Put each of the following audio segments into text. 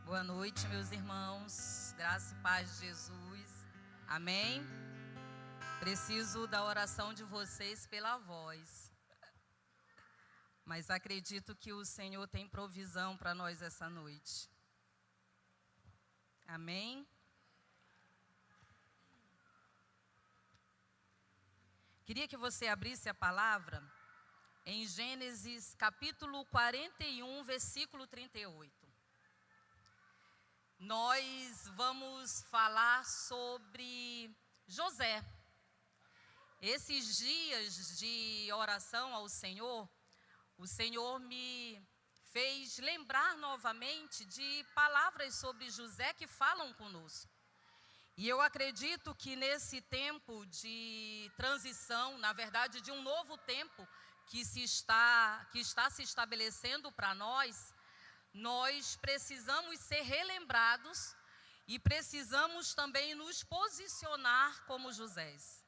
Boa noite, meus irmãos. Graça e paz de Jesus. Amém? Preciso da oração de vocês pela voz. Mas acredito que o Senhor tem provisão para nós essa noite. Amém? Queria que você abrisse a palavra em Gênesis capítulo 41, versículo 38. Nós vamos falar sobre José. Esses dias de oração ao Senhor, o Senhor me fez lembrar novamente de palavras sobre José que falam conosco. E eu acredito que nesse tempo de transição, na verdade de um novo tempo que está se estabelecendo para nós precisamos ser relembrados e precisamos também nos posicionar como Josés.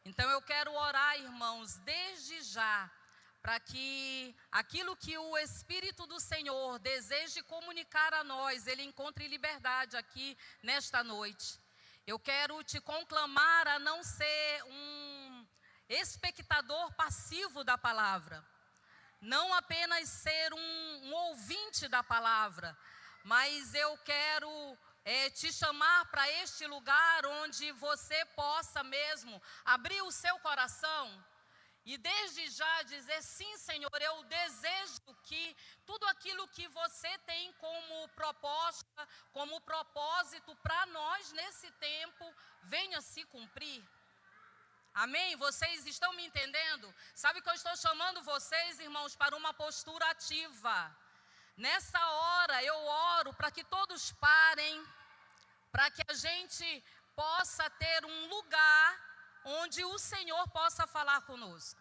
Então eu quero orar, irmãos, desde já, para que aquilo que o Espírito do Senhor deseje comunicar a nós, ele encontre liberdade aqui nesta noite. Eu quero te conclamar a não ser um espectador passivo da palavra. Não apenas ser um ouvinte da palavra, mas eu quero te chamar para este lugar onde você possa mesmo abrir o seu coração e desde já dizer: sim, Senhor, eu desejo que tudo aquilo que você tem como proposta, como propósito para nós nesse tempo, venha se cumprir. Amém? Vocês estão me entendendo? Sabe que eu estou chamando vocês, irmãos, para uma postura ativa. Nessa hora eu oro para que todos parem, para que a gente possa ter um lugar onde o Senhor possa falar conosco.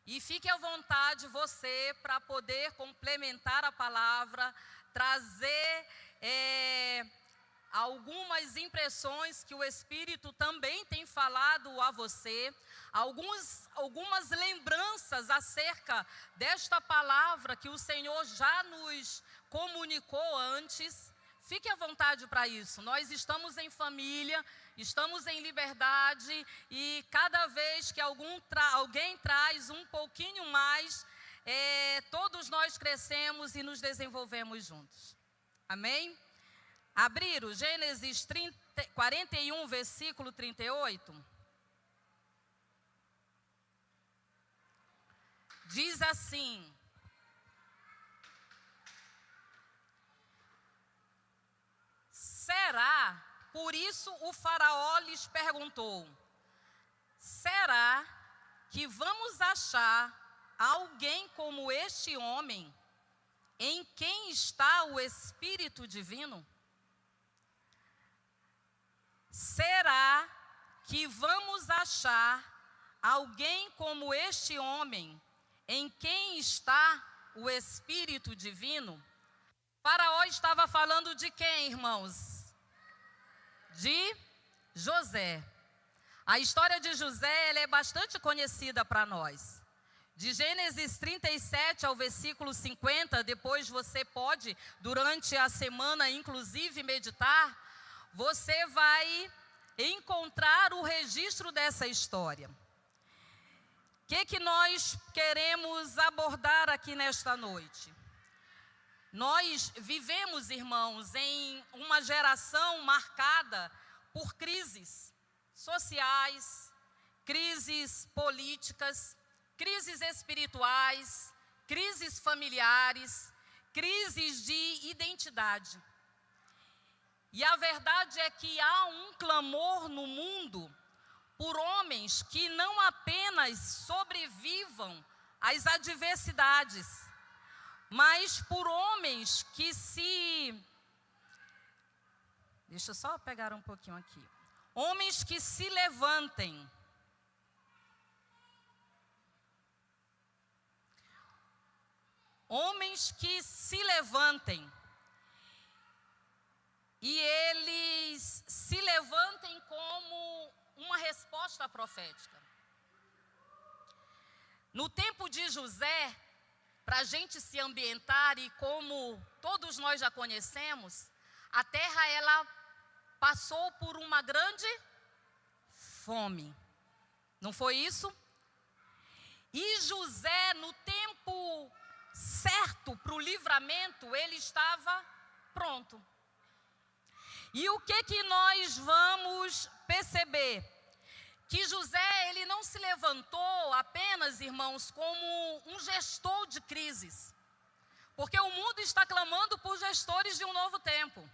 E fique à vontade você para poder complementar a palavra, trazer algumas impressões que o Espírito também tem falado a você, algumas lembranças acerca desta palavra que o Senhor já nos comunicou antes. Fique à vontade para isso. Nós estamos em família, estamos em liberdade e cada vez que alguém traz um pouquinho mais, todos nós crescemos e nos desenvolvemos juntos. Amém? Abriram Gênesis 41, versículo 38. Diz assim: será, por isso o faraó lhes perguntou: será que vamos achar alguém como este homem, em quem está o Espírito Divino? Será que vamos achar alguém como este homem, em quem está o Espírito Divino? O faraó estava falando de quem, irmãos? De José. A história de José ela é bastante conhecida para nós. De Gênesis 37 ao versículo 50, depois você pode, durante a semana, inclusive, meditar, você vai encontrar o registro dessa história. O que nós queremos abordar aqui nesta noite? Nós vivemos, irmãos, em uma geração marcada por crises sociais, crises políticas, crises espirituais, crises familiares, crises de identidade. E a verdade é que há um clamor no mundo por homens que não apenas sobrevivam às adversidades, mas por homens que Deixa eu só pegar um pouquinho aqui. Homens que se levantem. Homens que se levantem. E eles se levantem como uma resposta profética. No tempo de José, para a gente se ambientar e como todos nós já conhecemos, a terra ela passou por uma grande fome. Não foi isso? E José, no tempo certo para o livramento, ele estava pronto. E o que nós vamos perceber? Que José, ele não se levantou apenas, irmãos, como um gestor de crises. Porque o mundo está clamando por gestores de um novo tempo.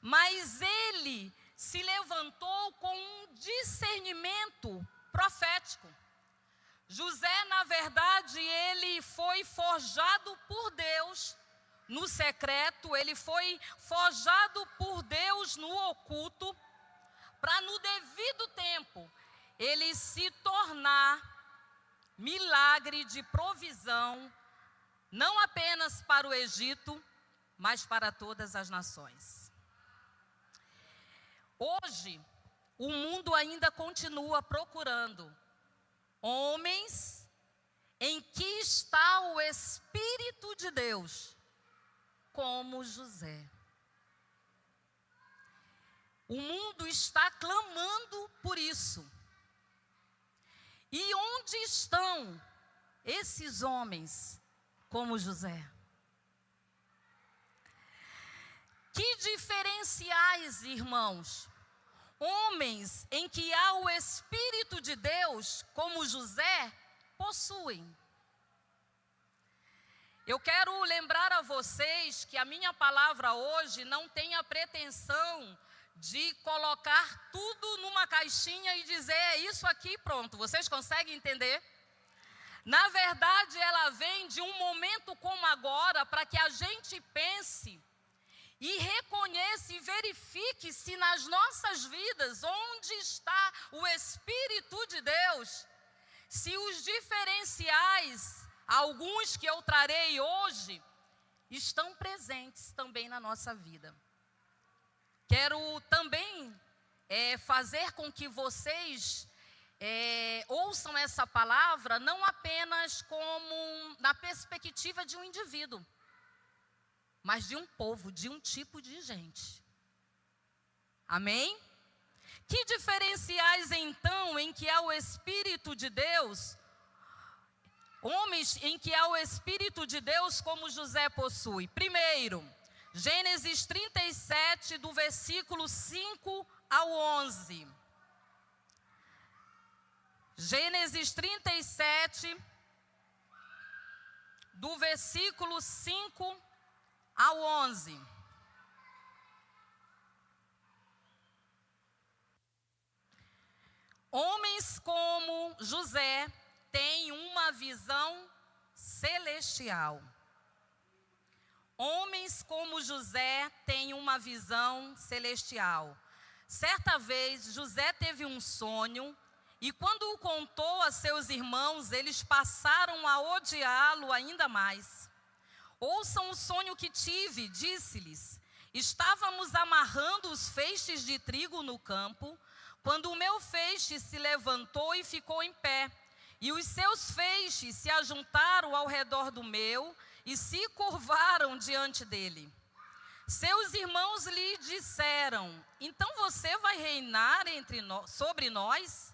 Mas ele se levantou com um discernimento profético. José, na verdade, ele foi forjado por Deus no secreto, ele foi forjado por Deus no oculto, para no devido tempo ele se tornar milagre de provisão, não apenas para o Egito, mas para todas as nações. Hoje, o mundo ainda continua procurando homens em que está o Espírito de Deus, como José. O mundo está clamando por isso. E onde estão esses homens como José? Que diferenciais, irmãos, homens em que há o Espírito de Deus, como José, possuem. Eu quero lembrar a vocês que a minha palavra hoje não tem a pretensão de colocar tudo numa caixinha e dizer, é isso aqui, pronto. Vocês conseguem entender? Na verdade, ela vem de um momento como agora, para que a gente pense e reconheça e verifique se nas nossas vidas, onde está o Espírito de Deus, se os diferenciais, alguns que eu trarei hoje, estão presentes também na nossa vida. Quero também fazer com que vocês ouçam essa palavra não apenas como na perspectiva de um indivíduo, mas de um povo, de um tipo de gente. Amém? Que diferenciais então em que há o Espírito de Deus, homens em que há o Espírito de Deus como José possui? Primeiro, Gênesis 37, do versículo 5 ao 11. Gênesis 37, do versículo 5 ao 11. Homens como José têm uma visão celestial. Homens como José têm uma visão celestial. Certa vez, José teve um sonho e quando o contou a seus irmãos, eles passaram a odiá-lo ainda mais. Ouçam o sonho que tive, disse-lhes. Estávamos amarrando os feixes de trigo no campo, quando o meu feixe se levantou e ficou em pé, e os seus feixes se ajuntaram ao redor do meu, e se curvaram diante dele. Seus irmãos lhe disseram, então você vai reinar sobre nós?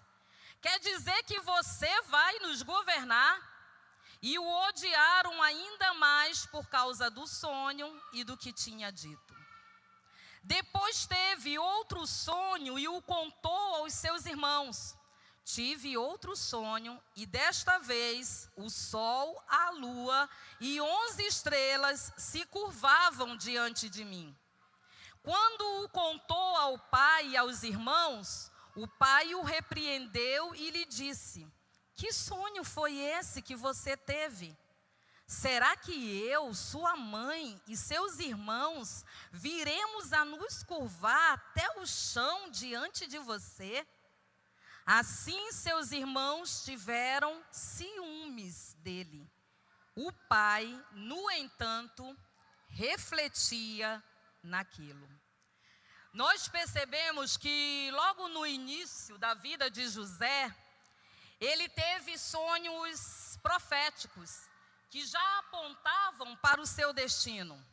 Quer dizer que você vai nos governar? E o odiaram ainda mais por causa do sonho e do que tinha dito. Depois teve outro sonho e o contou aos seus irmãos. Tive outro sonho e desta vez o sol, a lua e 11 estrelas se curvavam diante de mim. Quando o contou ao pai e aos irmãos, o pai o repreendeu e lhe disse, que sonho foi esse que você teve? Será que eu, sua mãe e seus irmãos viremos a nos curvar até o chão diante de você? Assim seus irmãos tiveram ciúmes dele. O pai, no entanto, refletia naquilo. Nós percebemos que logo no início da vida de José, ele teve sonhos proféticos que já apontavam para o seu destino.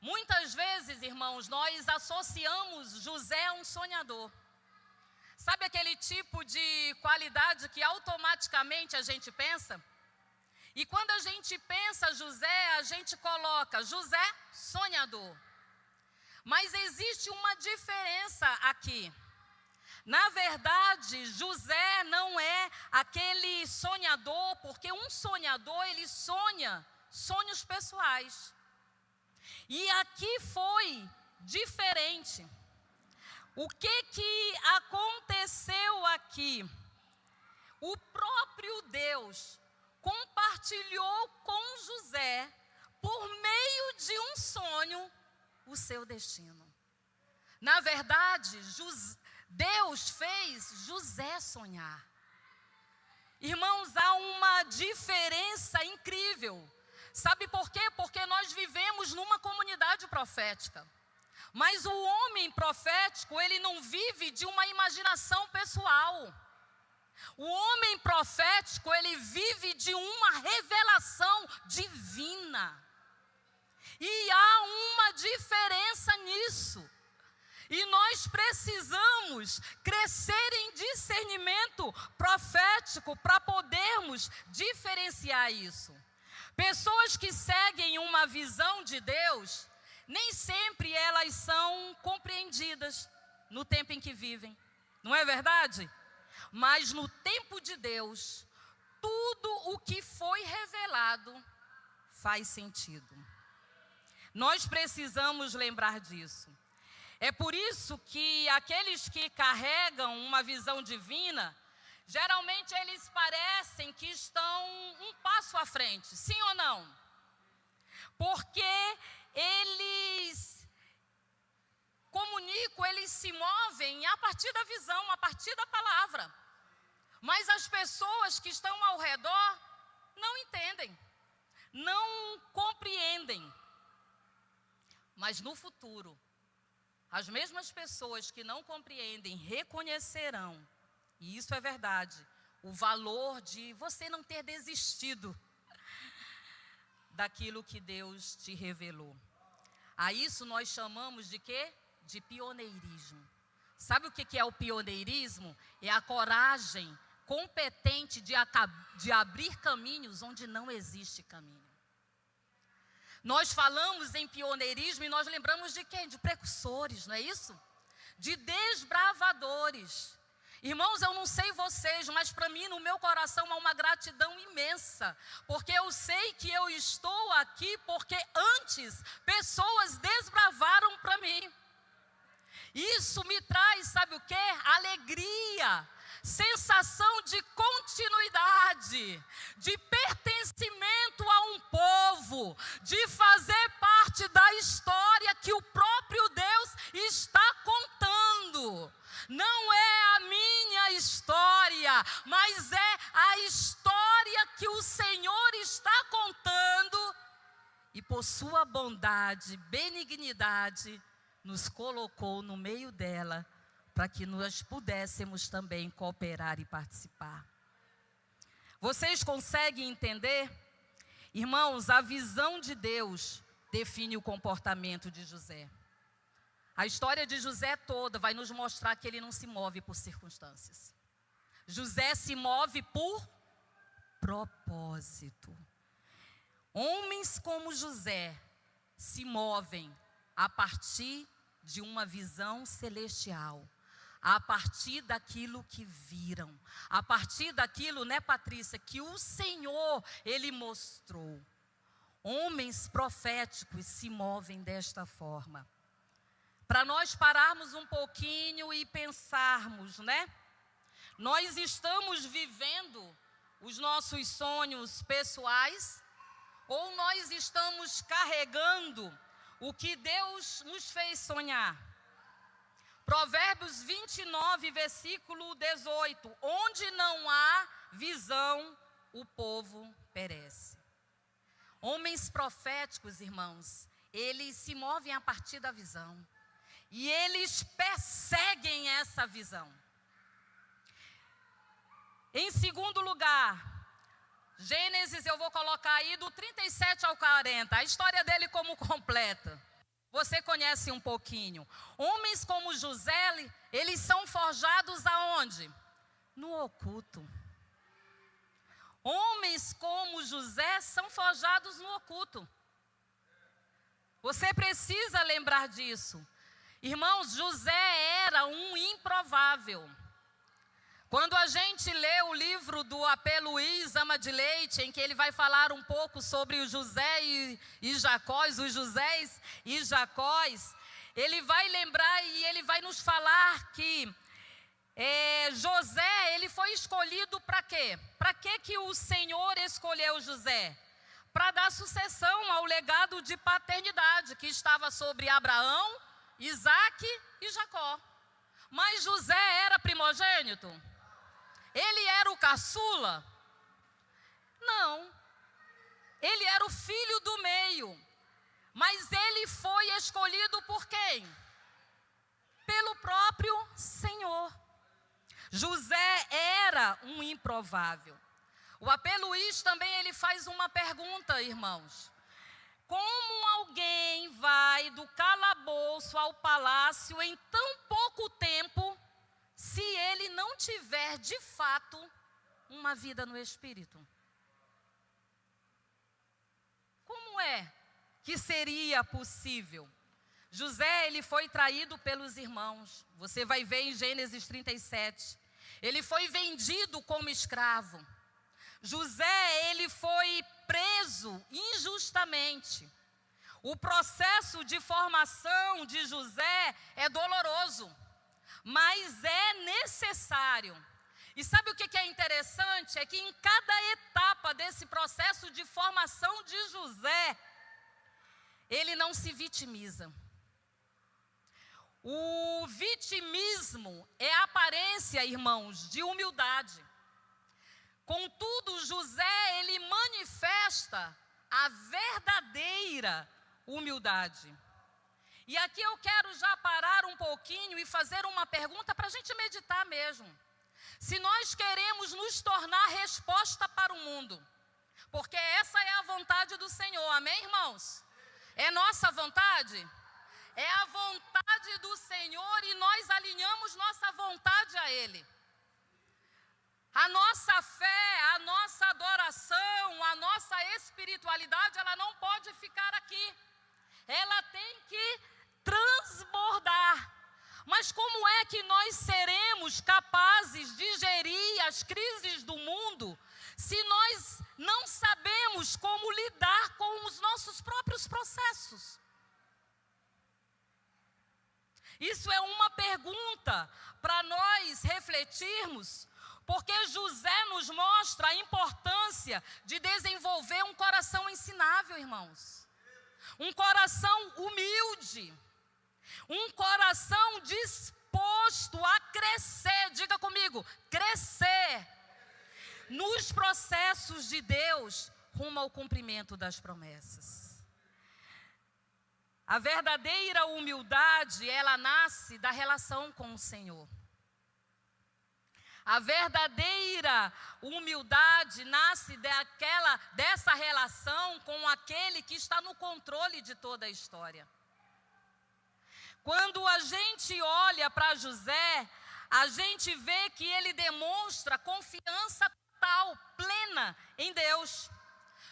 Muitas vezes, irmãos, nós associamos José a um sonhador. Sabe aquele tipo de qualidade que automaticamente a gente pensa? E quando a gente pensa José, a gente coloca José sonhador. Mas existe uma diferença aqui. Na verdade, José não é aquele sonhador, porque um sonhador, ele sonha sonhos pessoais. E aqui foi diferente. O que aconteceu aqui? O próprio Deus compartilhou com José, por meio de um sonho, o seu destino. Na verdade, Deus fez José sonhar. Irmãos, há uma diferença incrível. Sabe por quê? Porque nós vivemos numa comunidade profética. Mas o homem profético, ele não vive de uma imaginação pessoal. O homem profético, ele vive de uma revelação divina. E há uma diferença nisso. E nós precisamos crescer em discernimento profético para podermos diferenciar isso. Pessoas que seguem uma visão de Deus, nem sempre elas são compreendidas no tempo em que vivem. Não é verdade? Mas no tempo de Deus, tudo o que foi revelado faz sentido. Nós precisamos lembrar disso. É por isso que aqueles que carregam uma visão divina, geralmente eles parecem que estão um passo à frente, sim ou não? Porque eles comunicam, eles se movem a partir da visão, a partir da palavra. Mas as pessoas que estão ao redor não entendem, não compreendem. Mas no futuro, as mesmas pessoas que não compreendem reconhecerão, e isso é verdade, o valor de você não ter desistido daquilo que Deus te revelou. A isso nós chamamos de quê? De pioneirismo. Sabe o que é o pioneirismo? É a coragem competente de abrir caminhos onde não existe caminho. Nós falamos em pioneirismo e nós lembramos de quem? De precursores, não é isso? De desbravadores. Irmãos, eu não sei vocês, mas para mim, no meu coração, há uma gratidão imensa. Porque eu sei que eu estou aqui porque antes pessoas desbravaram para mim. Isso me traz, sabe o quê? Alegria, sensação de continuidade, de pertencimento a um povo, de fazer parte da história que o próprio Deus está contando. Não é a minha história, mas é a história que o Senhor está contando. E por sua bondade, benignidade, nos colocou no meio dela, para que nós pudéssemos também cooperar e participar. Vocês conseguem entender? Irmãos, a visão de Deus define o comportamento de José. A história de José toda vai nos mostrar que ele não se move por circunstâncias. José se move por propósito. Homens como José se movem a partir de uma visão celestial, a partir daquilo que viram, a partir daquilo, né, Patrícia, que o Senhor, Ele mostrou. Homens proféticos se movem desta forma. Para nós pararmos um pouquinho e pensarmos, né? Nós estamos vivendo os nossos sonhos pessoais ou nós estamos carregando o que Deus nos fez sonhar? Provérbios 29, versículo 18. Onde não há visão, o povo perece. Homens proféticos, irmãos, eles se movem a partir da visão. E eles perseguem essa visão. Em segundo lugar, Gênesis, eu vou colocar aí do 37 ao 40, a história dele como completa. Você conhece um pouquinho. Homens como José, eles são forjados aonde? No oculto. Homens como José são forjados no oculto. Você precisa lembrar disso. Irmãos, José era um improvável. Quando a gente lê o livro do A.P. Luiz, Ama de Leite, em que ele vai falar um pouco sobre o José e Jacós, os Josés e Jacós, ele vai lembrar e ele vai nos falar que José, ele foi escolhido para quê? Para que o Senhor escolheu José? Para dar sucessão ao legado de paternidade que estava sobre Abraão, Isaque e Jacó. Mas José era primogênito? Ele era o caçula? Não. Ele era o filho do meio. Mas ele foi escolhido por quem? Pelo próprio Senhor. José era um improvável. O A.P. Luiz também ele faz uma pergunta, irmãos. Como alguém vai do calabouço ao palácio em tão pouco tempo, se ele não tiver, de fato, uma vida no Espírito? Como é que seria possível? José, ele foi traído pelos irmãos. Você vai ver em Gênesis 37. Ele foi vendido como escravo. José, ele foi preso injustamente. O processo de formação de José é doloroso, mas é necessário. E sabe o que é interessante? É que em cada etapa desse processo de formação de José, ele não se vitimiza. O vitimismo é a aparência, irmãos, de humildade. Contudo, José, ele manifesta a verdadeira humildade. E aqui eu quero já parar um pouquinho e fazer uma pergunta para a gente meditar mesmo. Se nós queremos nos tornar resposta para o mundo, porque essa é a vontade do Senhor, amém, irmãos? É nossa vontade? É a vontade do Senhor e nós alinhamos nossa vontade a Ele. A nossa fé, a nossa adoração, a nossa espiritualidade, ela não pode ficar aqui. Ela tem que transbordar. Mas como é que nós seremos capazes de gerir as crises do mundo se nós não sabemos como lidar com os nossos próprios processos? Isso é uma pergunta para nós refletirmos, porque José nos mostra a importância de desenvolver um coração ensinável, irmãos. Um coração humilde. Um coração disposto a crescer. Diga comigo, crescer. Nos processos de Deus, rumo ao cumprimento das promessas. A verdadeira humildade, ela nasce da relação com o Senhor. A verdadeira humildade nasce dessa relação com aquele que está no controle de toda a história. Quando a gente olha para José, a gente vê que ele demonstra confiança total, plena em Deus.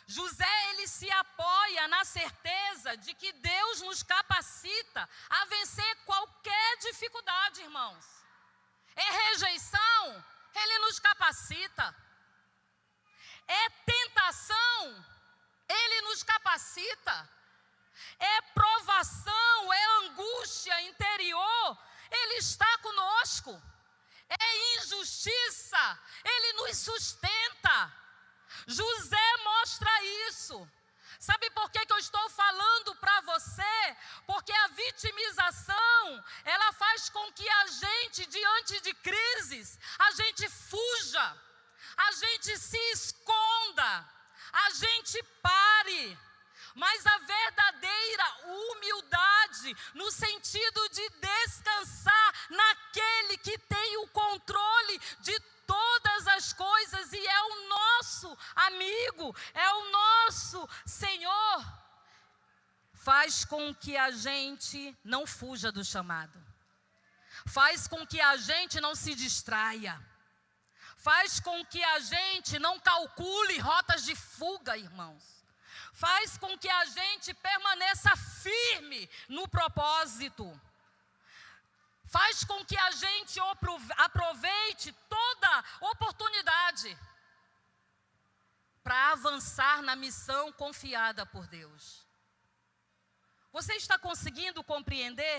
José, ele se apoia na certeza de que Deus nos capacita a vencer qualquer dificuldade, irmãos. É rejeição, Ele nos capacita. É tentação, Ele nos capacita. É provação, é angústia interior, Ele está conosco. É injustiça, Ele nos sustenta. José mostra isso. Sabe por que eu estou falando para você? Porque a vitimização, ela faz com que a gente, diante de crises, a gente fuja, a gente se esconda, a gente pare. Mas a verdadeira humildade, no sentido de descansar naquele que tem o controle de todas as coisas e é o nosso amigo, é o nosso Senhor, faz com que a gente não fuja do chamado. Faz com que a gente não se distraia. Faz com que a gente não calcule rotas de fuga, irmãos. Faz com que a gente permaneça firme no propósito. Faz com que a gente aproveite toda oportunidade para avançar na missão confiada por Deus. Você está conseguindo compreender?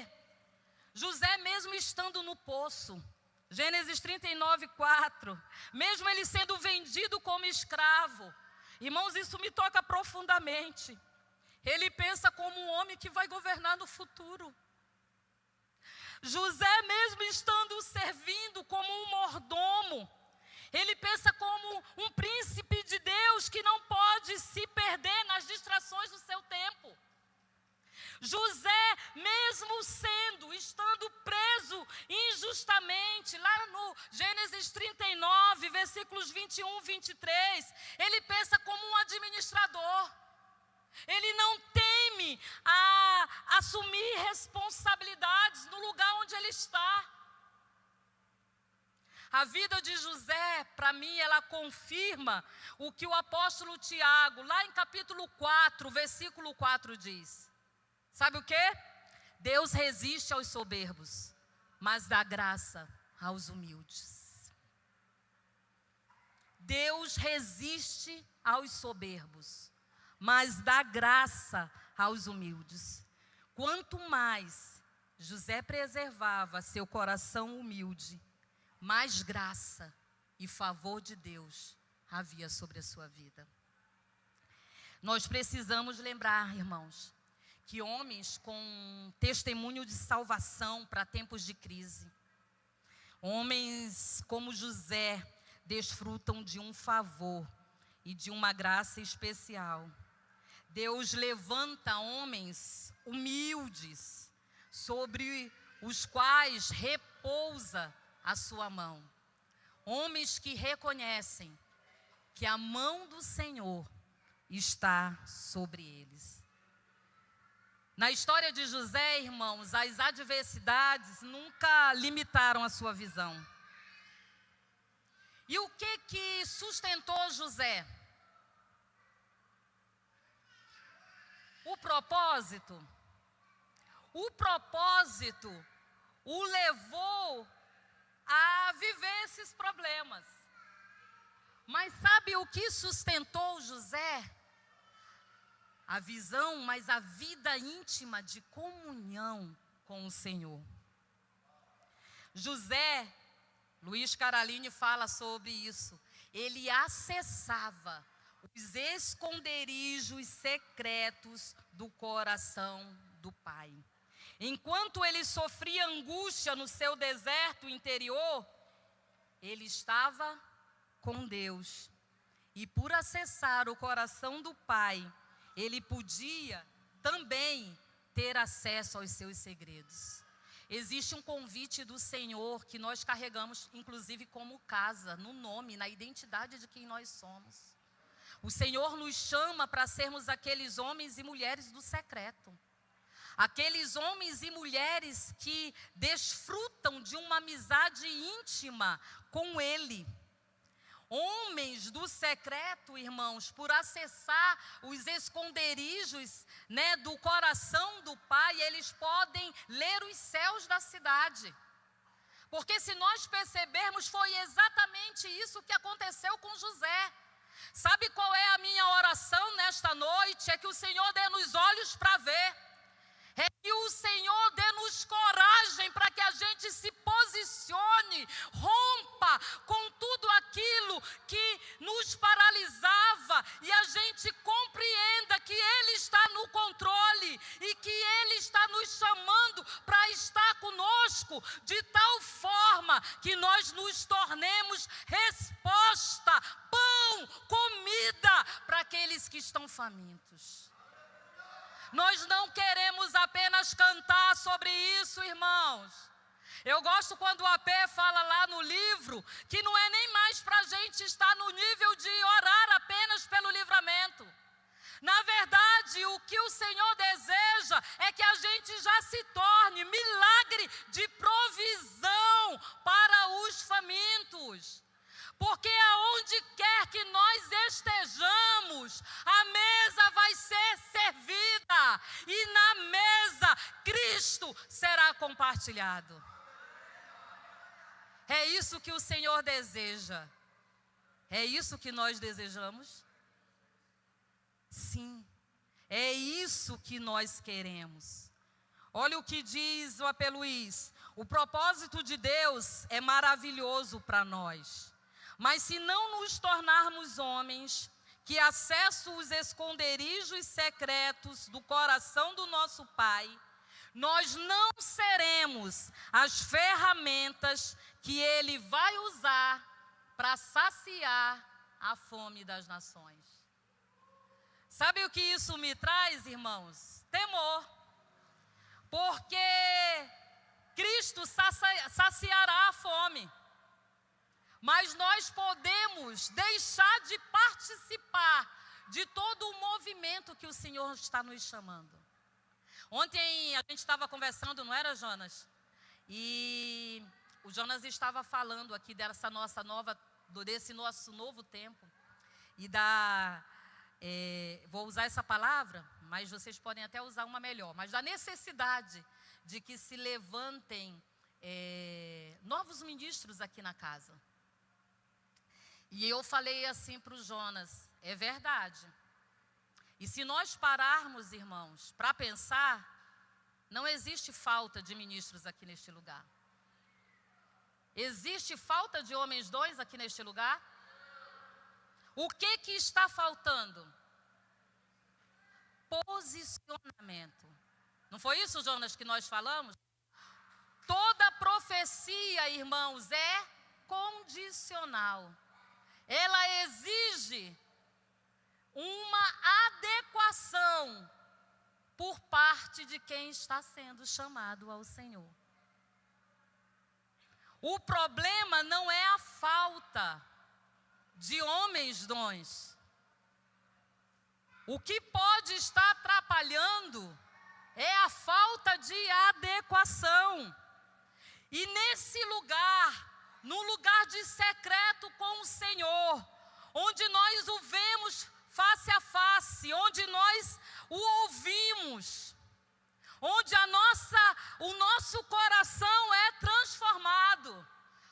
José, mesmo estando no poço, Gênesis 39, 4, mesmo ele sendo vendido como escravo, irmãos, isso me toca profundamente. Ele pensa como um homem que vai governar no futuro. José, mesmo estando servindo como um mordomo, ele pensa como um príncipe de Deus que não pode se perder nas distrações do seu tempo. José, mesmo estando preso injustamente, lá no Gênesis 39, versículos 21, 23, ele pensa como um administrador. Ele não teme a assumir responsabilidades no lugar onde ele está. A vida de José, para mim, ela confirma o que o apóstolo Tiago, lá em capítulo 4, versículo 4 diz. Sabe o quê? Deus resiste aos soberbos, mas dá graça aos humildes. Deus resiste aos soberbos, mas dá graça aos humildes. Quanto mais José preservava seu coração humilde, mais graça e favor de Deus havia sobre a sua vida. Nós precisamos lembrar, irmãos, que homens com testemunho de salvação para tempos de crise, homens como José, desfrutam de um favor e de uma graça especial. Deus levanta homens humildes, sobre os quais repousa a sua mão. Homens que reconhecem que a mão do Senhor está sobre eles. Na história de José, irmãos, as adversidades nunca limitaram a sua visão. E o que sustentou José? O propósito. O propósito o levou a viver esses problemas. Mas sabe o que sustentou José? A visão, mas a vida íntima de comunhão com o Senhor. José, Luiz Caralini fala sobre isso. Ele acessava os esconderijos secretos do coração do Pai. Enquanto ele sofria angústia no seu deserto interior, ele estava com Deus. E por acessar o coração do Pai, ele podia também ter acesso aos seus segredos. Existe um convite do Senhor que nós carregamos, inclusive como casa, no nome, na identidade de quem nós somos. O Senhor nos chama para sermos aqueles homens e mulheres do secreto. Aqueles homens e mulheres que desfrutam de uma amizade íntima com Ele. Homens do secreto, irmãos, por acessar os esconderijos, do coração do Pai, eles podem ler os céus da cidade. Porque se nós percebermos, foi exatamente isso que aconteceu com José. Sabe qual é a minha oração nesta noite? É que o Senhor dê-nos olhos para ver. É que o Senhor dê-nos coragem para que a gente se posicione, rompa com tudo aquilo que nos paralisava e a gente compreenda que Ele está no controle e que Ele está nos chamando para estar conosco de tal forma que nós nos tornemos resposta, pão, comida para aqueles que estão famintos. Nós não queremos apenas cantar sobre isso, irmãos. Eu gosto quando o AP fala lá no livro que não é nem mais para a gente estar no nível de orar apenas pelo livramento. Na verdade, o que o Senhor deseja é que a gente já se torne milagre de provisão para os famintos. Porque aonde quer que nós estejamos, a mesa vai ser servida. E na mesa, Cristo será compartilhado. É isso que o Senhor deseja. É isso que nós desejamos? Sim, é isso que nós queremos. Olha o que diz o AP Luiz: o propósito de Deus é maravilhoso para nós, mas se não nos tornarmos homens que acessam os esconderijos secretos do coração do nosso Pai, nós não seremos as ferramentas que Ele vai usar para saciar a fome das nações. Sabe o que isso me traz, irmãos? Temor. Porque Cristo saciará a fome. Mas nós podemos deixar de participar de todo o movimento que o Senhor está nos chamando. Ontem a gente estava conversando, não era, Jonas? E o Jonas estava falando aqui desse nosso novo tempo. E vou usar essa palavra, mas vocês podem até usar uma melhor. Mas da necessidade de que se levantem novos ministros aqui na casa. E eu falei assim para o Jonas: é verdade. E se nós pararmos, irmãos, para pensar, não existe falta de ministros aqui neste lugar. Existe falta de homens dons aqui neste lugar? O que está faltando? Posicionamento. Não foi isso, Jonas, que nós falamos? Toda profecia, irmãos, é condicional. Ela exige uma adequação por parte de quem está sendo chamado ao Senhor. O problema não é a falta de homens dons. O que pode estar atrapalhando é a falta de adequação. E nesse lugar, no lugar de secreto com o Senhor, onde nós o vemos face a face, onde nós o ouvimos, onde o nosso coração é transformado,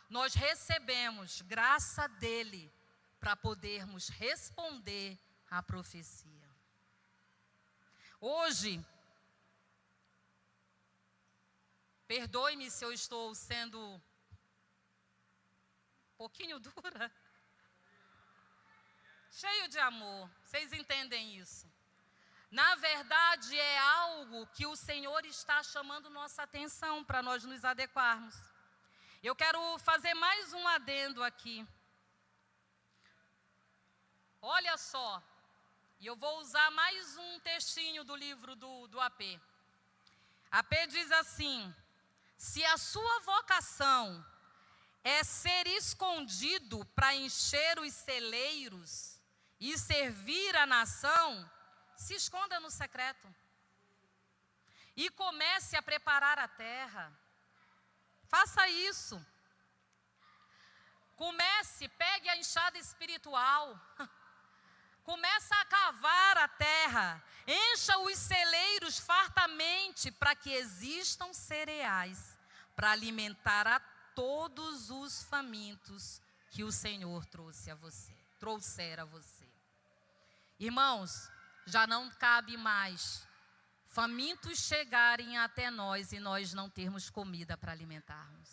nós recebemos graça dele para podermos responder à profecia. Hoje, perdoe-me se eu estou sendo um pouquinho dura, cheio de amor, vocês entendem isso? Na verdade, é algo que o Senhor está chamando nossa atenção para nós nos adequarmos. Eu quero fazer mais um adendo aqui. Olha só, e eu vou usar mais um textinho do livro do AP. AP diz assim: se a sua vocação é ser escondido para encher os celeiros e servir a nação, se esconda no secreto e comece a preparar a terra. Faça isso. Pegue a enxada espiritual. Começa a cavar a terra. Encha os celeiros fartamente para que existam cereais para alimentar a todos os famintos que o Senhor trouxer a você. Irmãos, já não cabe mais famintos chegarem até nós e nós não termos comida para alimentarmos.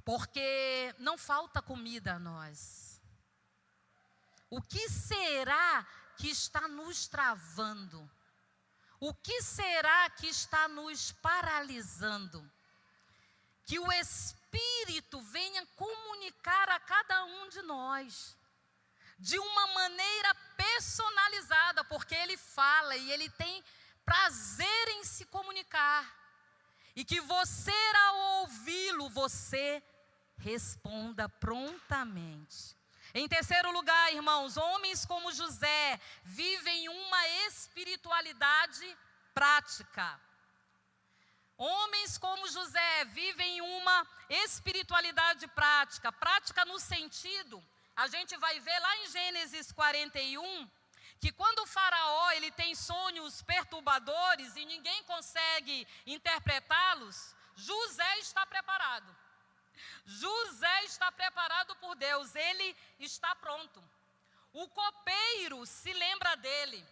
Porque não falta comida a nós. O que será que está nos travando? O que será que está nos paralisando? Que o Espírito venha comunicar a cada um de nós, de uma maneira personalizada, porque Ele fala e Ele tem prazer em se comunicar. E que você, ao ouvi-lo, você responda prontamente. Em terceiro lugar, irmãos, homens como José vivem uma espiritualidade prática. Homens como José vivem uma espiritualidade prática. Prática no sentido, a gente vai ver lá em Gênesis 41, que quando o faraó ele tem sonhos perturbadores e ninguém consegue interpretá-los, José está preparado. José está preparado por Deus, ele está pronto. O copeiro se lembra dele.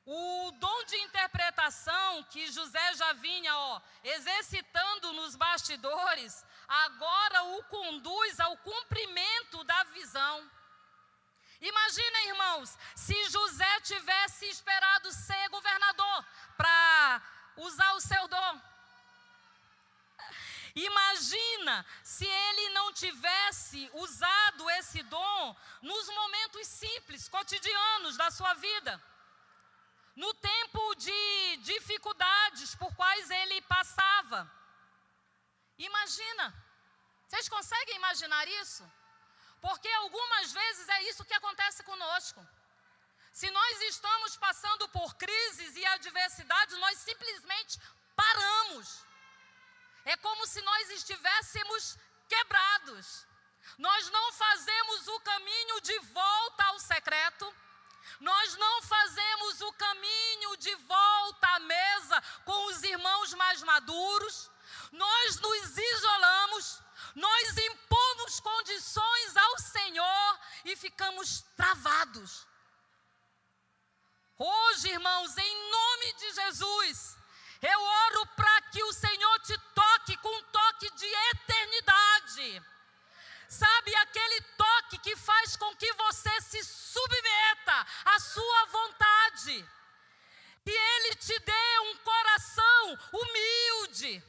O dom de interpretação que José já vinha exercitando nos bastidores, agora o conduz ao cumprimento da visão. Imagina, irmãos, se José tivesse esperado ser governador para usar o seu dom. Imagina se ele não tivesse usado esse dom nos momentos simples, cotidianos da sua vida. No tempo de dificuldades por quais ele passava. Imagina. Vocês conseguem imaginar isso? Porque algumas vezes é isso que acontece conosco. Se nós estamos passando por crises e adversidades, nós simplesmente paramos. É como se nós estivéssemos quebrados. Nós não fazemos o caminho de volta ao secreto. Nós não fazemos o caminho de volta à mesa com os irmãos mais maduros. Nós nos isolamos. Nós impomos condições ao Senhor e ficamos travados. Hoje, irmãos, em nome de Jesus, eu oro para que o Senhor te toque com um toque de eternidade. Sabe, aquele toque que faz com que você se submeta à sua vontade. Que Ele te dê um coração humilde.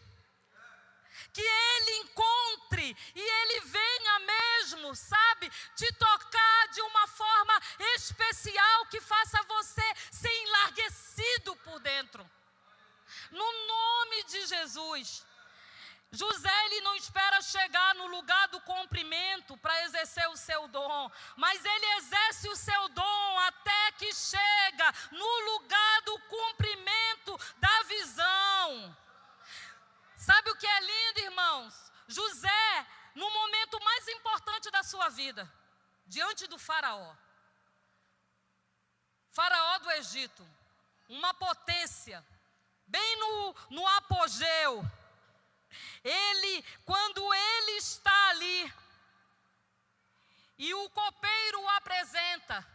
Que Ele encontre e Ele venha mesmo, sabe, te tocar de uma forma especial que faça você ser enlarguecido por dentro. No nome de Jesus. José, ele não espera chegar no lugar do cumprimento para exercer o seu dom, mas ele exerce o seu dom até que chega no lugar do cumprimento da visão. Sabe o que é lindo, irmãos? José, no momento mais importante da sua vida, diante do faraó do Egito, uma potência, bem no apogeu. Quando ele está ali, e o copeiro o apresenta,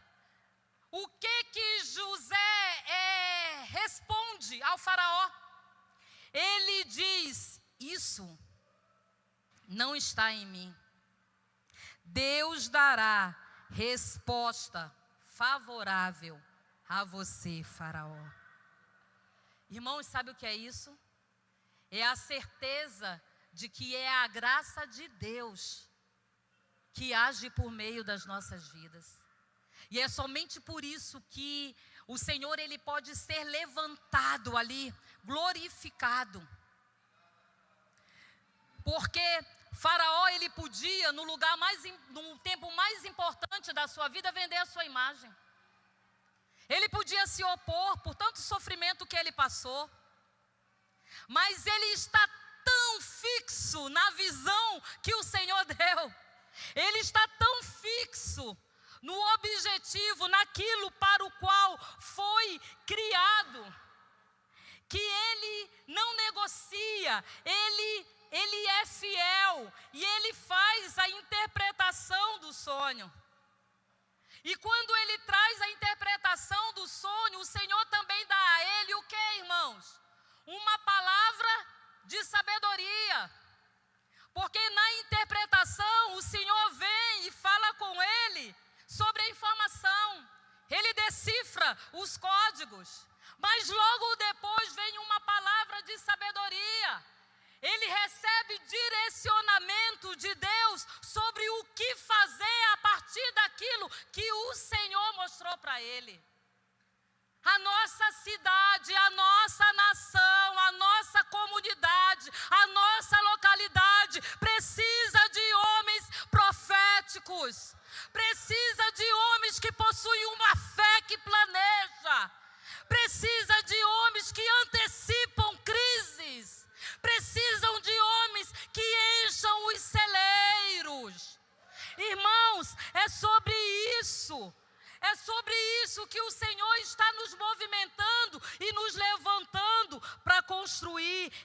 o que José responde ao faraó? Ele diz: isso não está em mim. Deus dará resposta favorável a você, faraó. Irmãos, sabe o que é isso? É a certeza de que é a graça de Deus que age por meio das nossas vidas. E é somente por isso que o Senhor, Ele pode ser levantado ali, glorificado. Porque Faraó, ele podia, no tempo mais importante da sua vida, vender a sua imagem. Ele podia se opor por tanto sofrimento que ele passou. Mas ele está tão fixo na visão que o Senhor deu. Ele está tão fixo no objetivo, naquilo para o qual foi criado, que ele não negocia, ele é fiel e ele faz a interpretação do sonho. E quando ele traz a interpretação do sonho, o Senhor também dá a ele o que, irmãos? Uma palavra de sabedoria. Porque na interpretação o Senhor vem e fala com ele sobre a informação. Ele decifra os códigos. Mas logo depois vem uma palavra de sabedoria. Ele recebe direcionamento de Deus sobre o que fazer a partir daquilo que o Senhor mostrou para ele. A nossa cidade, a nossa nação, a nossa comunidade, a nossa localidade precisa de homens proféticos.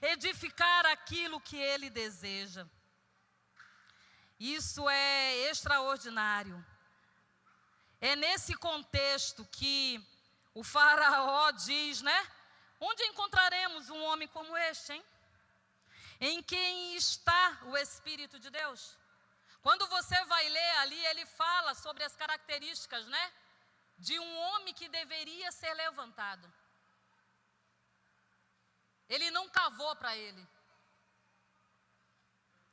edificar aquilo que ele deseja. Isso é extraordinário. É nesse contexto que o faraó diz, né? Onde encontraremos um homem como este, hein? Em quem está o Espírito de Deus? Quando você vai ler ali, ele fala sobre as características, né? De um homem que deveria ser levantado. Ele não cavou para ele.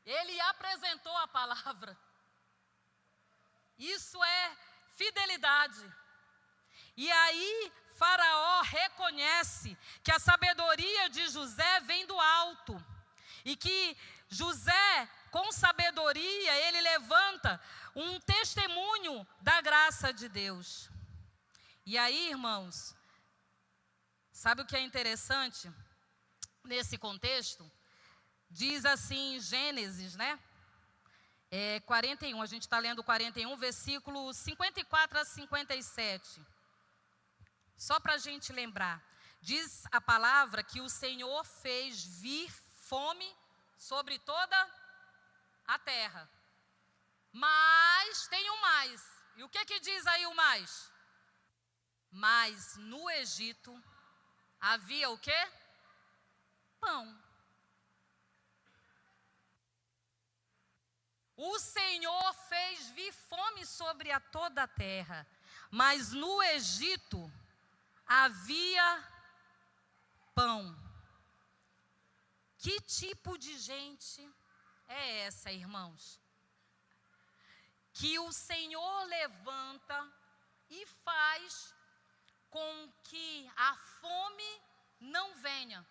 Ele apresentou a palavra. Isso é fidelidade. E aí, Faraó reconhece que a sabedoria de José vem do alto. E que José, com sabedoria, ele levanta um testemunho da graça de Deus. E aí, irmãos, sabe o que é interessante nesse contexto? Diz assim em Gênesis, né? 41, a gente está lendo 41, versículo 54 a 57. Só para a gente lembrar. Diz a palavra que o Senhor fez vir fome sobre toda a terra. Mas tem um mais. E o que diz aí o mais? Mas no Egito havia o quê? Pão. O Senhor fez vir fome sobre toda a terra, mas no Egito havia pão. Que tipo de gente é essa, irmãos? Que o Senhor levanta e faz com que a fome não venha.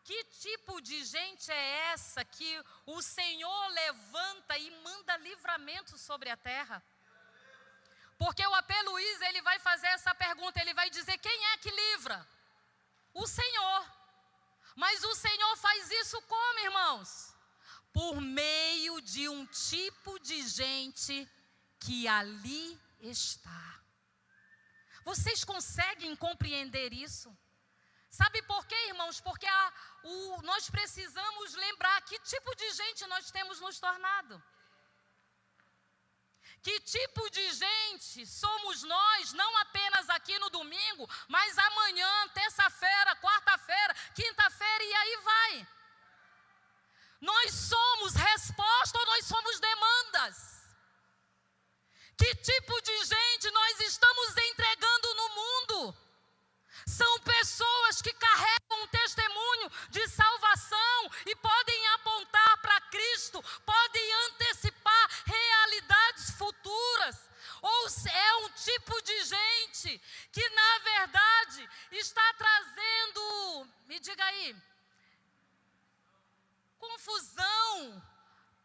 Que tipo de gente é essa que o Senhor levanta e manda livramento sobre a terra? Porque o AP Luiz, ele vai fazer essa pergunta, ele vai dizer, quem é que livra? O Senhor. Mas o Senhor faz isso como, irmãos? Por meio de um tipo de gente que ali está. Vocês conseguem compreender isso? Sabe por quê, irmãos? Porque nós precisamos lembrar que tipo de gente nós temos nos tornado. Que tipo de gente somos nós, não apenas aqui no domingo, mas amanhã, terça-feira, quarta-feira, quinta-feira e aí vai. Nós somos resposta ou nós somos demandas? Que tipo de gente nós estamos entregando no mundo? São pessoas que carregam um testemunho de salvação e podem apontar para Cristo, podem antecipar realidades futuras. Ou é um tipo de gente que, na verdade, está trazendo, me diga aí, confusão,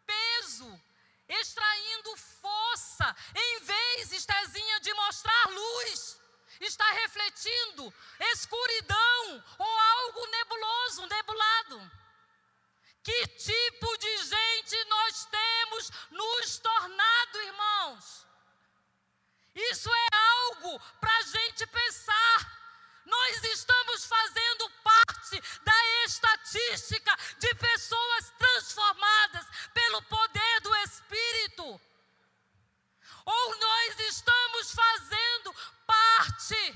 peso, extraindo força, em vez, Estezinha, de mostrar luz. Está refletindo escuridão ou algo nebuloso, nebulado. Que tipo de gente nós temos nos tornado, irmãos? Isso é algo para a gente pensar. Nós estamos fazendo parte da estatística de pessoas transformadas pelo poder do Espírito. Ou nós estamos fazendo parte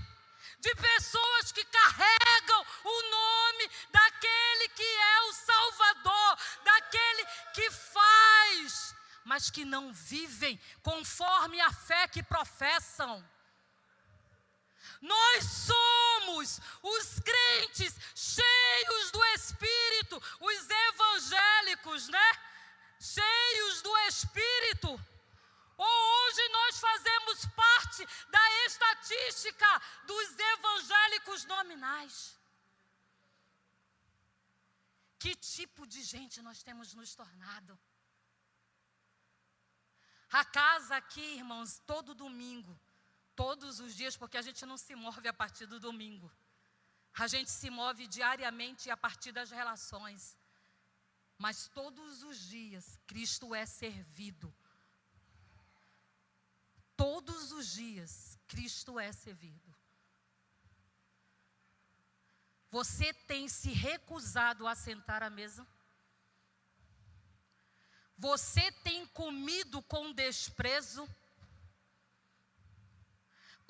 de pessoas que carregam o nome daquele que é o Salvador, daquele que faz, mas que não vivem conforme a fé que professam. Nós somos os crentes cheios do Espírito, os evangélicos, né? Cheios do Espírito. Ou hoje nós fazemos parte da estatística dos evangélicos nominais. Que tipo de gente nós temos nos tornado? A casa aqui, irmãos, todo domingo, todos os dias, porque a gente não se move a partir do domingo. A gente se move diariamente a partir das relações. Mas todos os dias, Cristo é servido. Todos os dias, Cristo é servido. Você tem se recusado a sentar à mesa? Você tem comido com desprezo?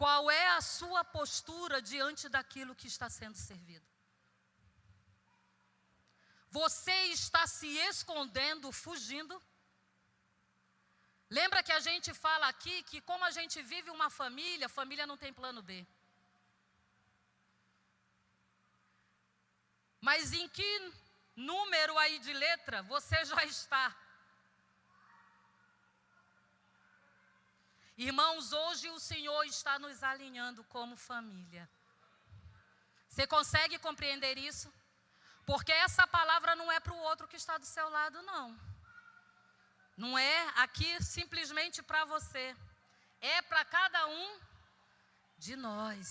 Qual é a sua postura diante daquilo que está sendo servido? Você está se escondendo, fugindo? Lembra que a gente fala aqui que como a gente vive uma família, família não tem plano B. Mas em que número aí de letra você já está? Irmãos, hoje o Senhor está nos alinhando como família. Você consegue compreender isso? Porque essa palavra não é para o outro que está do seu lado, não. Não é aqui simplesmente para você. É para cada um de nós.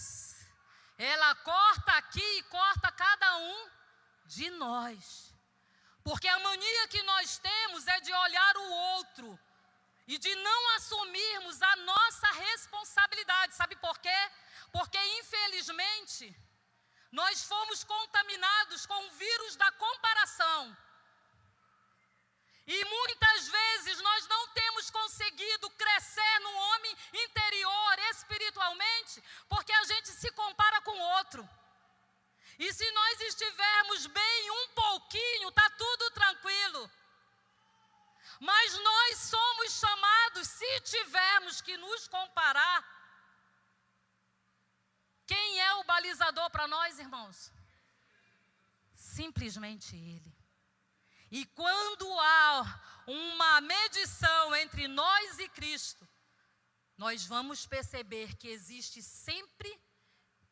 Ela corta aqui e corta cada um de nós. Porque a mania que nós temos é de olhar o outro e de não assumirmos a nossa responsabilidade. Sabe por quê? Porque infelizmente nós fomos contaminados com o vírus da comparação. E muitas vezes nós não temos conseguido crescer no homem interior, espiritualmente, porque a gente se compara com o outro. E se nós estivermos bem um pouquinho, está tudo tranquilo. Mas nós somos chamados, se tivermos que nos comparar, quem é o balizador para nós, irmãos? Simplesmente Ele. E quando há uma medição entre nós e Cristo, nós vamos perceber que existe sempre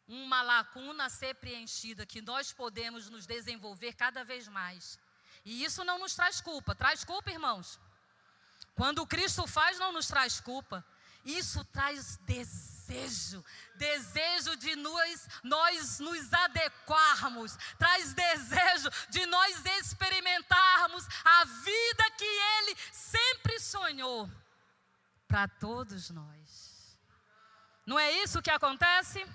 uma lacuna a ser preenchida, que nós podemos nos desenvolver cada vez mais. E isso não nos traz culpa. Traz culpa, irmãos? Quando Cristo faz, não nos traz culpa. Isso traz desejo de nós nos adequarmos, traz desejo de nós experimentarmos a vida que Ele sempre sonhou para todos nós. Não é isso que acontece?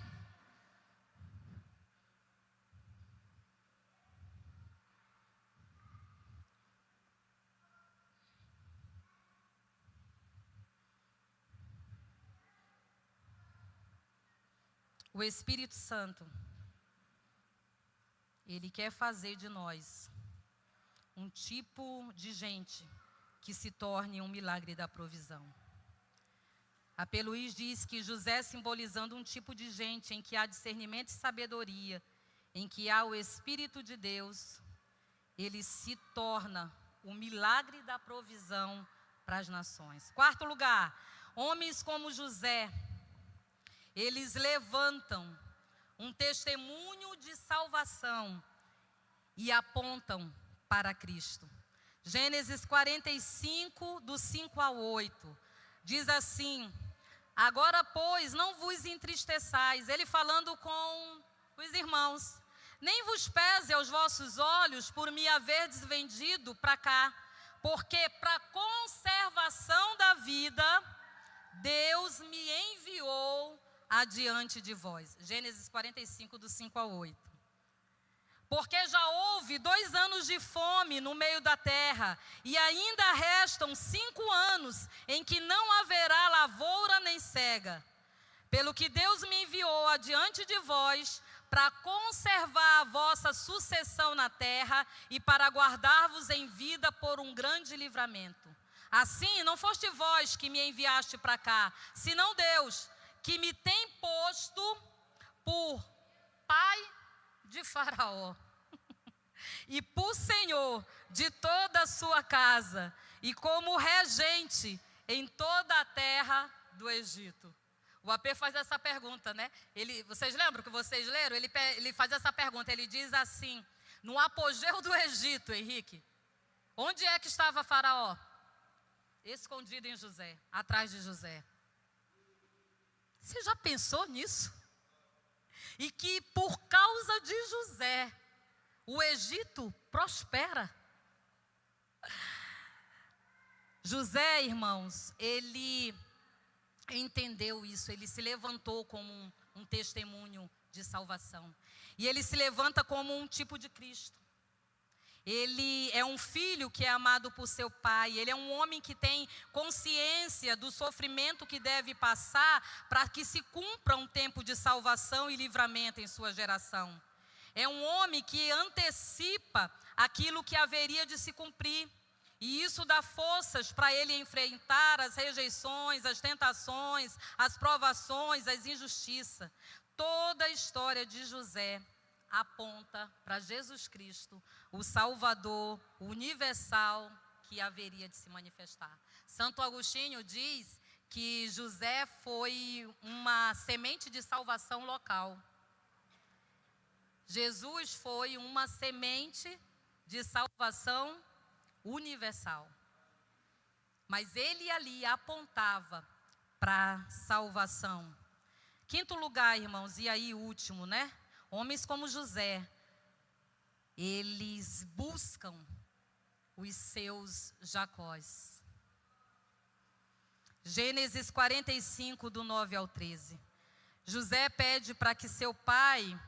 O Espírito Santo, Ele quer fazer de nós um tipo de gente que se torne um milagre da provisão. A P. Luiz diz que José, simbolizando um tipo de gente em que há discernimento e sabedoria, em que há o Espírito de Deus, ele se torna o milagre da provisão para as nações. Quarto lugar, homens como José, eles levantam um testemunho de salvação e apontam para Cristo. Gênesis 45, do 5 ao 8, diz assim: agora, pois, não vos entristeçais, ele falando com os irmãos, nem vos pese aos vossos olhos por me haverdes vendido para cá, porque para conservação da vida, Deus me enviou adiante de vós. Gênesis 45, do 5 ao 8. Porque já houve 2 anos de fome no meio da terra, e ainda restam 5 anos em que não haverá lavoura nem cega. Pelo que Deus me enviou adiante de vós, para conservar a vossa sucessão na terra, e para guardar-vos em vida por um grande livramento. Assim, não foste vós que me enviaste para cá, senão Deus, que me tem posto por pai de Faraó e por senhor de toda a sua casa, e como regente em toda a terra do Egito. O AP faz essa pergunta, né? Vocês lembram que vocês leram? Ele faz essa pergunta, ele diz assim: no apogeu do Egito, Henrique, onde é que estava Faraó? Escondido em José, atrás de José. Você já pensou nisso? E que por causa de José, o Egito prospera. José, irmãos, ele entendeu isso, ele se levantou como um testemunho de salvação. E ele se levanta como um tipo de Cristo. Ele é um filho que é amado por seu pai. Ele é um homem que tem consciência do sofrimento que deve passar para que se cumpra um tempo de salvação e livramento em sua geração. É um homem que antecipa aquilo que haveria de se cumprir. E isso dá forças para ele enfrentar as rejeições, as tentações, as provações, as injustiças. Toda a história de José aponta para Jesus Cristo, o Salvador universal que haveria de se manifestar. Santo Agostinho diz que José foi uma semente de salvação local. Jesus foi uma semente de salvação universal. Mas ele ali apontava para a salvação. Quinto lugar, irmãos, e aí último, né? Homens como José, eles buscam os seus Jacós. Gênesis 45, do 9 ao 13. José pede para que seu pai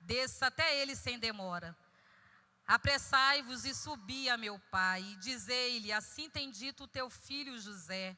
desça até ele sem demora. Apressai-vos e subi a meu pai, e dizei-lhe, assim tem dito o teu filho José,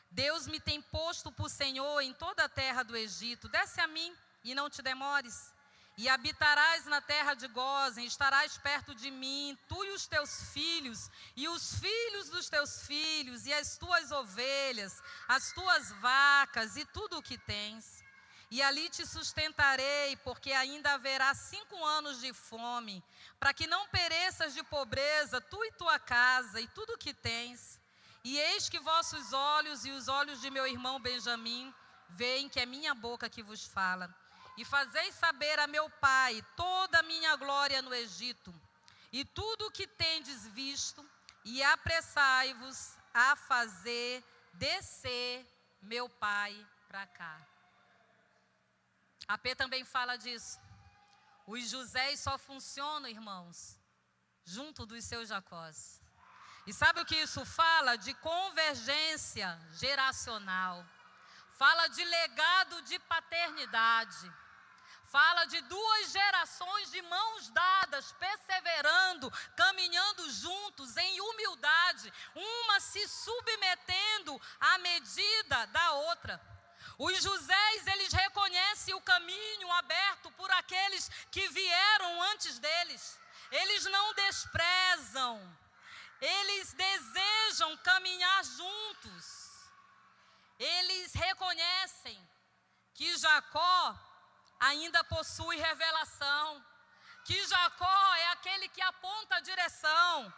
Deus me tem posto por Senhor em toda a terra do Egito, desce a mim e não te demores. E habitarás na terra de Gósen, estarás perto de mim, tu e os teus filhos, e os filhos dos teus filhos, e as tuas ovelhas, as tuas vacas, e tudo o que tens. E ali te sustentarei, porque ainda haverá 5 anos de fome, para que não pereças de pobreza, tu e tua casa, e tudo o que tens. E eis que vossos olhos e os olhos de meu irmão Benjamim veem que é minha boca que vos fala. E fazeis saber a meu pai toda a minha glória no Egito, e tudo o que tendes visto, e apressai-vos a fazer descer meu pai para cá. A P também fala disso. Os Josés só funcionam, irmãos, junto dos seus Jacós. E sabe o que isso fala? De convergência geracional. Fala de legado de paternidade. Fala de 2 gerações de mãos dadas, perseverando, caminhando juntos em humildade, uma se submetendo à medida da outra. Os Josés, eles reconhecem o caminho aberto por aqueles que vieram antes deles. Eles não desprezam, eles desejam caminhar juntos. Eles reconhecem que Jacó ainda possui revelação, que Jacó é aquele que aponta a direção.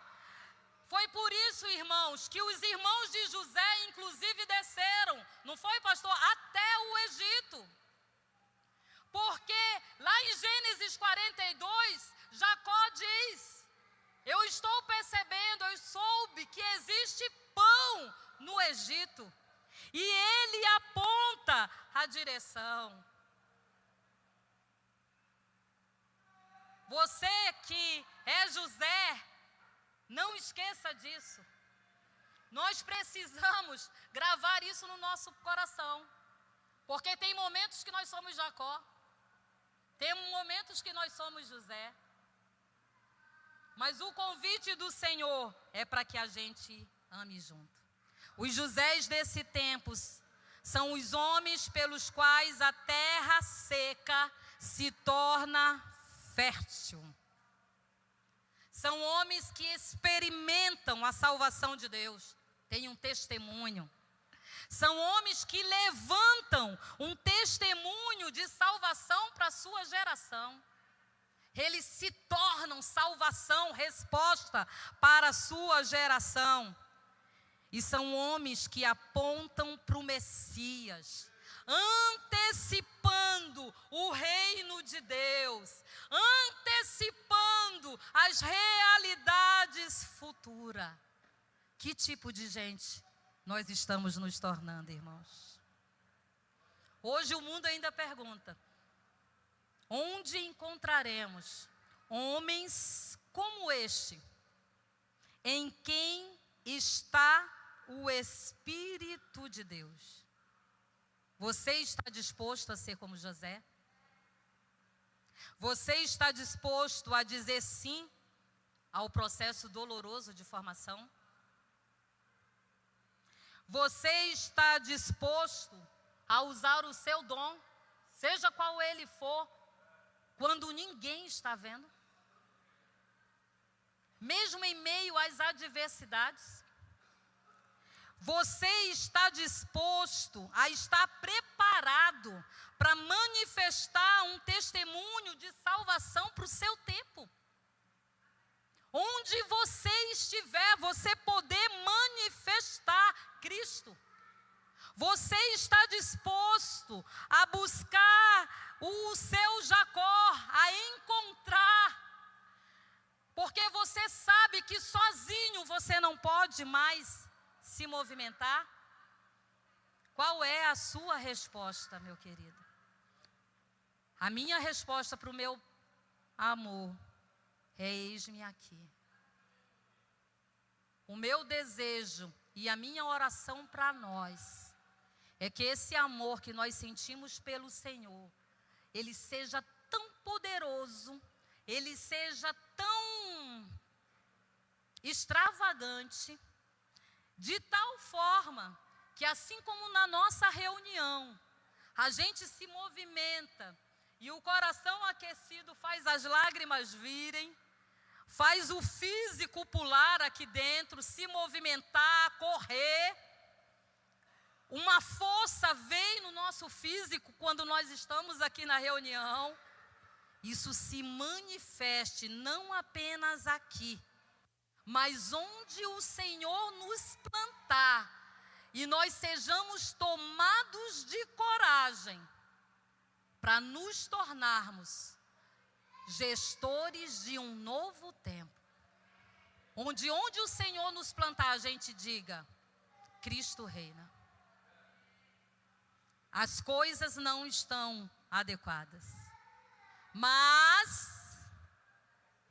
Foi por isso, irmãos, que os irmãos de José, inclusive, desceram, não foi, pastor? Até o Egito. Porque lá em Gênesis 42, Jacó diz, eu estou percebendo, eu soube que existe pão no Egito. E ele aponta a direção. Você que é José, não esqueça disso. Nós precisamos gravar isso no nosso coração. Porque tem momentos que nós somos Jacó. Tem momentos que nós somos José. Mas o convite do Senhor é para que a gente ame junto. Os Josés desse tempo são os homens pelos quais a terra seca se torna fértil. São homens que experimentam a salvação de Deus, têm um testemunho. São homens que levantam um testemunho de salvação para a sua geração. Eles se tornam salvação, resposta para a sua geração. E são homens que apontam para o Messias, antecipando o reino de Deus, antecipando as realidades futuras. Que tipo de gente nós estamos nos tornando, irmãos? Hoje o mundo ainda pergunta, onde encontraremos homens como este, em quem está o Espírito de Deus? Você está disposto a ser como José? Você está disposto a dizer sim ao processo doloroso de formação? Você está disposto a usar o seu dom, seja qual ele for, quando ninguém está vendo? Mesmo em meio às adversidades? Você está disposto a estar preparado para manifestar um testemunho de salvação para o seu tempo? Onde você estiver, você poder manifestar Cristo. Você está disposto a buscar o seu Jacó, a encontrar, porque você sabe que sozinho você não pode mais se movimentar? Qual é a sua resposta, meu querido? A minha resposta para o meu amor é: eis-me aqui. O meu desejo e a minha oração para nós é que esse amor que nós sentimos pelo Senhor, ele seja tão poderoso, ele seja tão extravagante, de tal forma que, assim como na nossa reunião, a gente se movimenta e o coração aquecido faz as lágrimas virem, faz o físico pular aqui dentro, se movimentar, correr. Uma força vem no nosso físico quando nós estamos aqui na reunião. Isso se manifeste não apenas aqui, mas onde o Senhor nos plantar, e nós sejamos tomados de coragem para nos tornarmos gestores de um novo tempo. Onde o Senhor nos plantar, a gente diga: Cristo reina. As coisas não estão adequadas, mas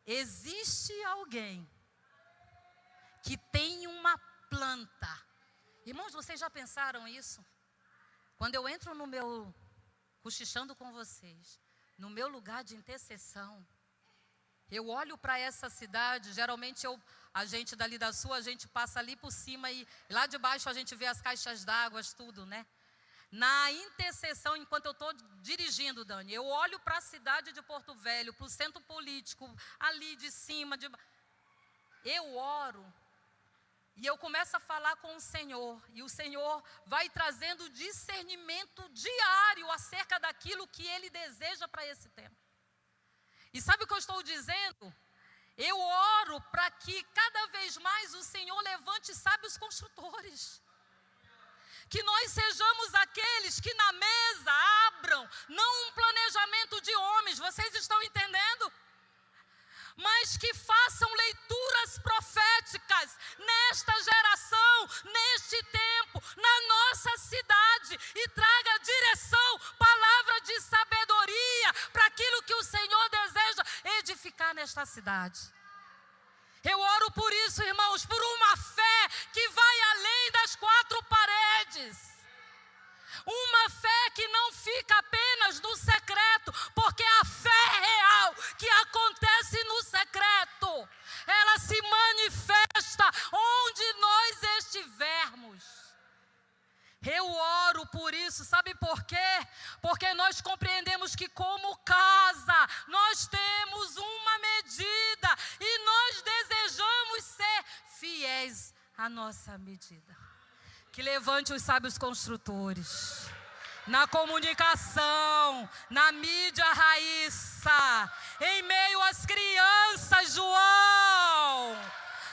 existe alguém que tem uma planta. Irmãos, vocês já pensaram isso? Quando eu entro no meu, cochichando com vocês, no meu lugar de intercessão, eu olho para essa cidade. Geralmente a gente dali da Sul, a gente passa ali por cima e lá de baixo a gente vê as caixas d'água, tudo, né? Na intercessão, enquanto eu estou dirigindo, Dani, eu olho para a cidade de Porto Velho, para o centro político, ali de cima, eu oro e eu começo a falar com o Senhor, e o Senhor vai trazendo discernimento diário acerca daquilo que Ele deseja para esse tempo. E sabe o que eu estou dizendo? Eu oro para que cada vez mais o Senhor levante sábios construtores. Que nós sejamos aqueles que na mesa abram, não um planejamento de homens, vocês estão entendendo? Mas que façam leituras proféticas nesta geração, neste tempo, na nossa cidade, e traga direção, palavra de sabedoria para aquilo que o Senhor deseja edificar nesta cidade. Eu oro por isso, irmãos, por uma fé que vai além das quatro paredes. Uma fé que não fica apenas no secreto, porque a fé real que acontece no secreto, ela se manifesta onde nós estivermos. Eu oro por isso, sabe por quê? Porque nós compreendemos que como casa, nós temos uma medida e nós desejamos ser fiéis à nossa medida. Que levante os sábios construtores, na comunicação, na mídia, Raíssa, em meio às crianças, João.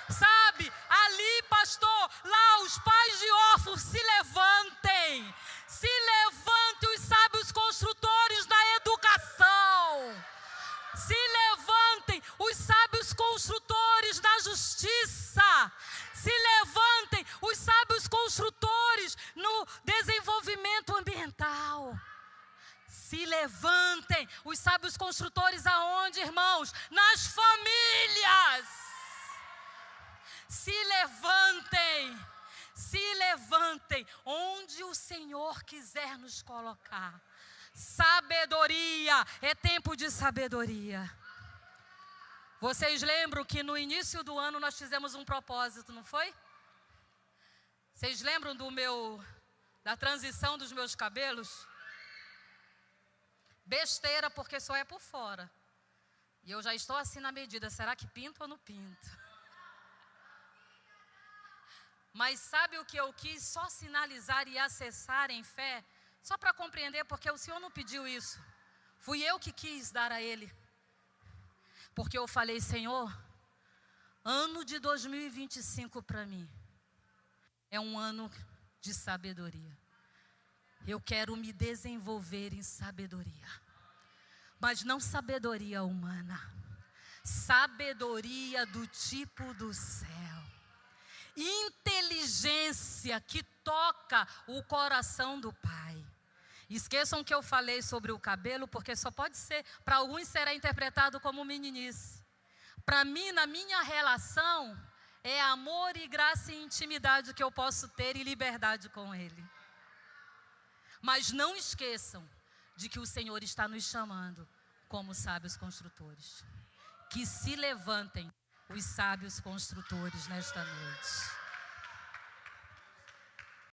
Sabe, ali, pastor, lá os pais de órfãos se levantem os sábios construtores da educação, se levantem os sábios construtores da justiça, se levantem os sábios construtores no desenvolvimento ambiental. Se levantem os sábios construtores aonde, irmãos? Nas famílias. Se levantem onde o Senhor quiser nos colocar. Sabedoria, é tempo de sabedoria. Vocês lembram que no início do ano nós fizemos um propósito, não foi? Vocês lembram da transição dos meus cabelos? Besteira, porque só é por fora. E eu já estou assim na medida, será que pinto ou não pinto? Mas sabe o que eu quis só sinalizar e acessar em fé? Só para compreender, porque o Senhor não pediu isso. Fui eu que quis dar a Ele. Porque eu falei, Senhor, ano de 2025 para mim é um ano de sabedoria. Eu quero me desenvolver em sabedoria. Mas não sabedoria humana. Sabedoria do tipo do céu. Inteligência que toca o coração do Pai. Esqueçam que eu falei sobre o cabelo, porque só pode ser, para alguns será interpretado como meninice. Para mim, na minha relação, é amor e graça e intimidade que eu posso ter e liberdade com Ele. Mas não esqueçam de que o Senhor está nos chamando como sábios construtores. Que se levantem os sábios construtores nesta noite.